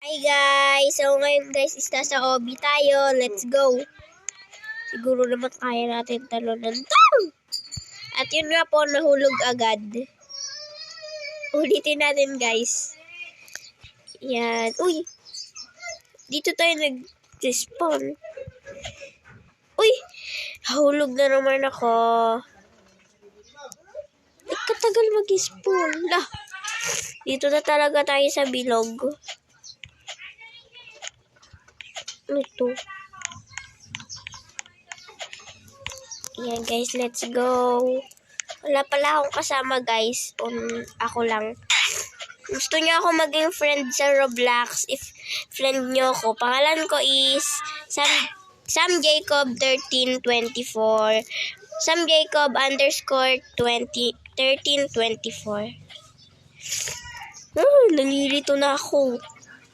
Hi guys! So ngayon guys, nasa OB tayo. Let's go! Siguro naman kaya natin talunan to! At yun nga po, nahulog agad. Ulitin natin guys. Yan. Uy! Dito tayo nag-spawn. Uy! Nahulog na naman ako. Katagal mag-spawn. Lah! Dito na talaga tayo sa bilog. Ito. Yan guys, let's go. Wala pala akong kasama guys. Ako lang. Gusto niyo ako maging friend sa Roblox? If friend niyo ako, pangalan ko is Sam Jacob 1324. Sam Jacob _1324. Nalilito na ako.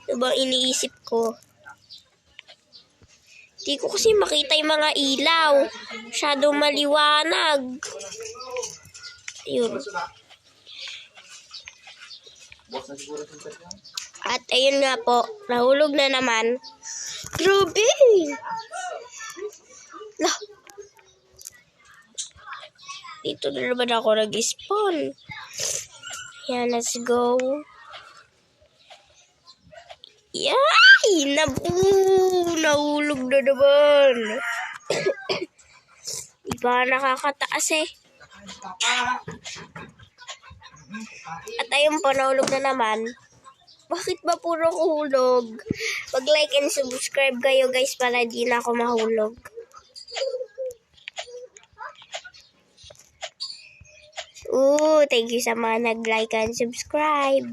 Ano ba iniisip ko? Di ko kasi makita yung mga ilaw. Masyadong maliwanag. Ayun. At ayun nga po, nahulog na naman. Grabe! Lah! Dito na naman ako nag-spawn. Yan, let's go. Yay! Nahulog na naman. Diba nakakataas eh. At ayun po, nahulog na naman. Bakit ba puro hulog? Mag-like and subscribe kayo guys para di na ako mahulog. Thank you sa mga nag-like and subscribe.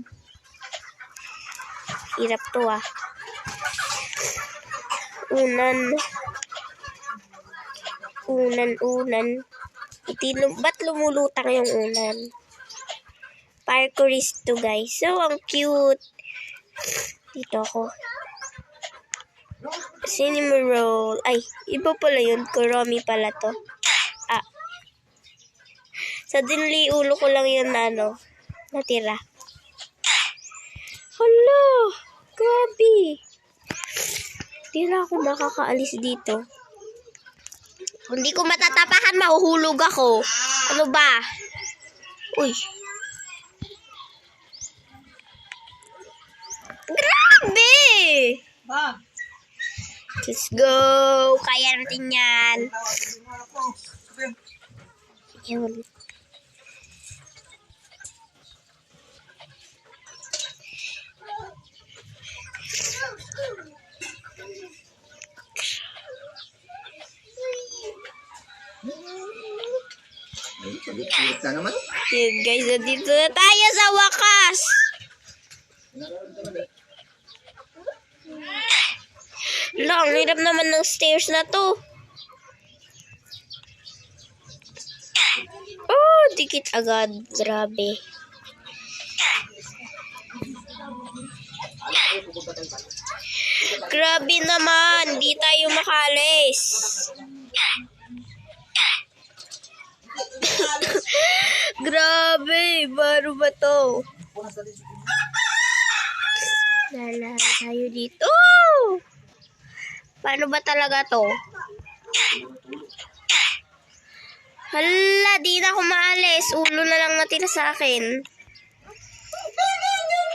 Hirap to ah. Unan. Ba't lumulutang yung unan? Parkourist to guys. So, ang cute. Dito ako. Cinema roll. Ay, iba pala yun. Kuromi pala to. Sa dinli ulo ko lang yun natira. Hala! Grabe! Di na ako nakakaalis dito. Kung di ko matatapakan, mahuhulog ako. Ano ba? Uy! Grabe! Let's go! Kaya natin yan. Yun. Yun guys, dito na tayo sa wakas. Lang, hirap naman ng stairs na to. Dikit agad. Grabe. Grabe naman. Di tayo makalis. Grabe. Baro ba to? Lala tayo dito. Paano ba talaga to? Hala, di na ako maalis. Ulo na lang natira sa akin.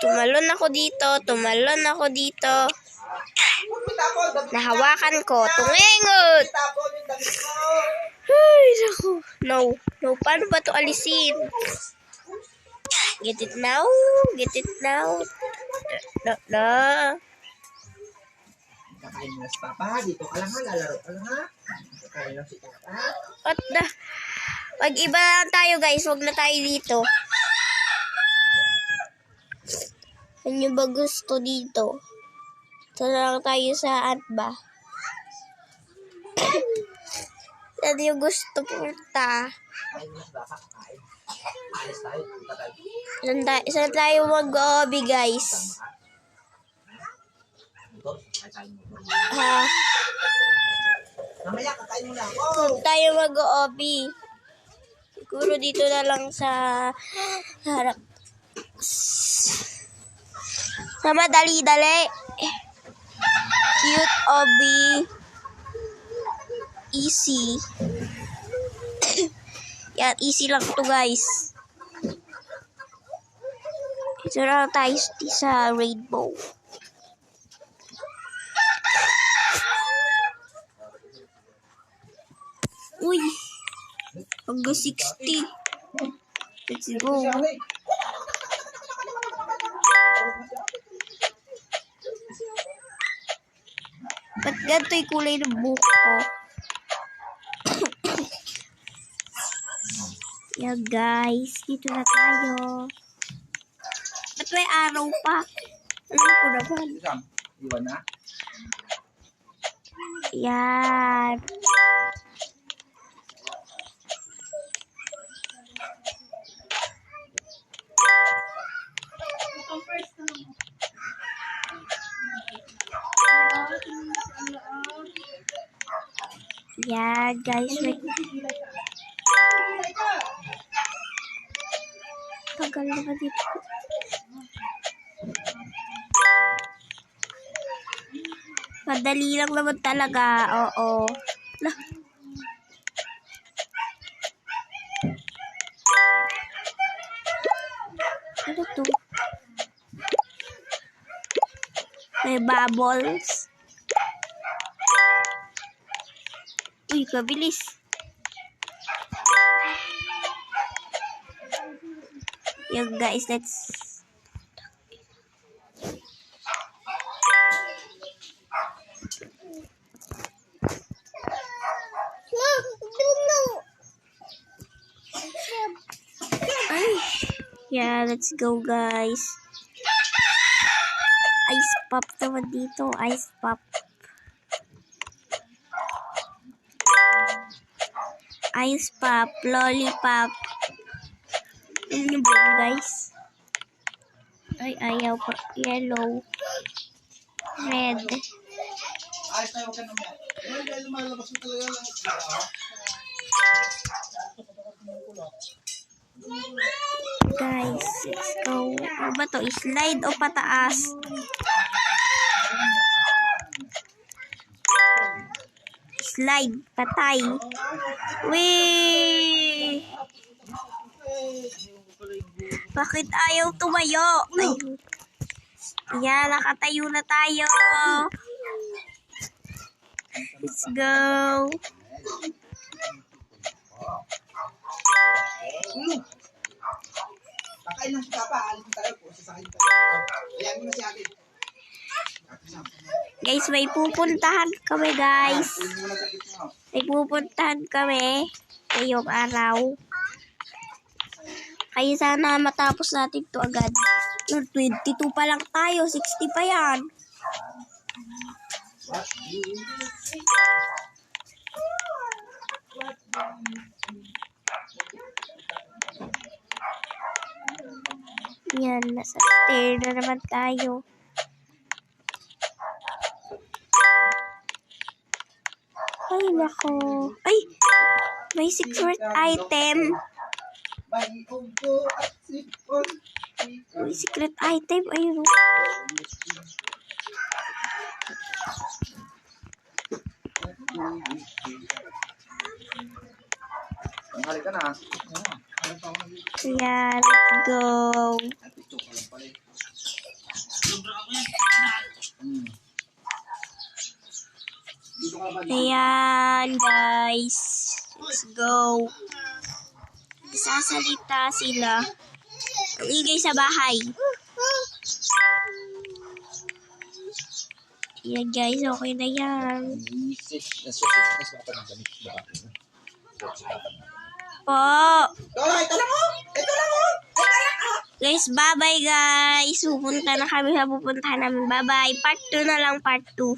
Tumalon ako dito. Nahawakan ko. Tungengot! Ay, naku. No. Paano ba to alisin? Get it now? No. Kakain mo na si Papa. Dito ka lang ha. Lalaro ka lang ha. Kakain lang si Papa. At mag-iba lang tayo guys. Huwag na tayo dito. Ano ba gusto dito? Ito na lang tayo sa ba? Ano yung gusto punta? Saan tayo mag-obi guys? Mamaya kakain mo na ako. Huwag tayo mag-obi. Siguro dito na lang sa harap. Sama, dali. Cute Obi. Easy. Yan, easy lang to guys. Ito lang tayo sa rainbow. Uy! Hanggang 60. Let's go. Ba't ganito yung kulay ng buhok ko? Yeah guys, dito na tayo. Ba't may araw pa? Alam ko naman. Iwan na? Yan. Yeah, guys, wait. Tagal naman dito. Madali lang naman talaga. Oo. Lah. Ano to? May bubbles. Uy, kabilis. Yo guys, let's... Ay. Yeah, let's go guys. Ice pop naman dito. Ice pop. Ice pop, lollipop. Ano ba yun, guys? Ay, ayaw pa. Yellow. Red. Ayos tayo ka naman. Dahil lumalabas mo talaga lang. Guys, let's go. Ano ba to? Slide o pataas? Slide. Patay. Wee! Bakit ayaw tumayo? Ay. Yan, nakatayo na tayo. Let's go. Kakain lang si Papa. Alis mo tayo po. Sasakay mo tayo. Ayan mo na si Ate. Guys, may pupuntahan kami, guys. May pupuntahan kami ngayong araw. Kaya sana matapos natin to agad. 22 pa lang tayo, 60 pa yan. Yan, nasa stair na naman tayo. Ay, nako. Ay, may secret item. May secret item. Ayun. Hali ka na. Yeah, let's go. Ayan, guys. Let's go. Sasalita sila. Ang ingay sa bahay. Yan, guys. Okay na yan. Po. Ito lang mo! Ito lang mo! Guys, bye-bye, guys. Pupunta na kami sa pupuntahan namin. Bye-bye. Part 2 na lang, part 2.